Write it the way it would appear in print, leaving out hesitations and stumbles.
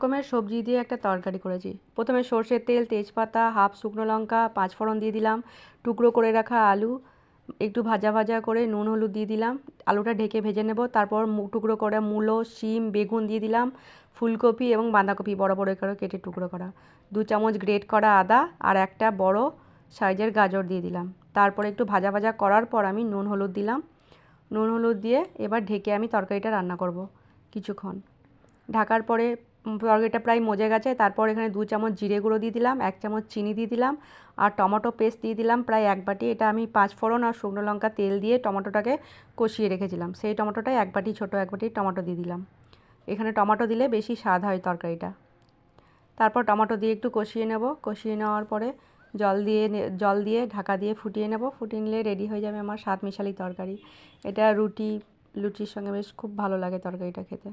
রকমের সবজি দিয়ে একটা তরকারি করেছি। প্রথমে সর্ষের তেল, তেজপাতা, হাফ শুকনো লঙ্কা, 5 ফোড়ন দিয়ে দিলাম, টুকরো করে রাখা আলু একটু ভাজা ভাজা করে নুন হলুদ দিয়ে দিলাম, আলুটা ঢেকে ভেজে নেব। তারপর টুকরো করে মূলো, শিম, বেগুন দিয়ে দিলাম, ফুলকপি এবং বাঁধাকপি বড় বড় করে কেটে টুকরো করা, 2 চামচ গ্রেট করা আদা আর একটা বড় সাইজের গাজর দিয়ে দিলাম। তারপরে একটু ভাজা ভাজা করার পর আমি নুন হলুদ দিলাম। নুন হলুদ দিয়ে এবার ঢেকে আমি তরকারিটা রান্না করব কিছুক্ষণ। ঢাকার পরে তরকারিটা প্রায় মজে গেছে। তারপর এখানে 2 চামচ জিরে গুঁড়ো দিয়ে দিলাম, 1 চামচ চিনি দিয়ে দিলাম আর টমেটো পেস্ট দিয়ে দিলাম প্রায় 1 বাটি। এটা আমি 5 ফোড়ন আর শুকনো লঙ্কা তেল দিয়ে টমেটোটাকে কষিয়ে রেখেছিলাম, সেই টমেটোটাই 1 বাটি, ছোটো 1 বাটি টমেটো দিয়ে দিলাম। এখানে টমেটো দিলে বেশি স্বাদ হয় তরকারিটা। তারপর টমেটো দিয়ে একটু কষিয়ে নেব। কষিয়ে নেওয়ার পরে জল দিয়ে ঢাকা দিয়ে ফুটিয়ে নেব। ফুটিয়ে নিলে রেডি হয়ে যাবে আমার স্বাদ মিশালি তরকারি। এটা লুচির সঙ্গে বেশ খুব ভালো লাগে তরকারিটা খেতে।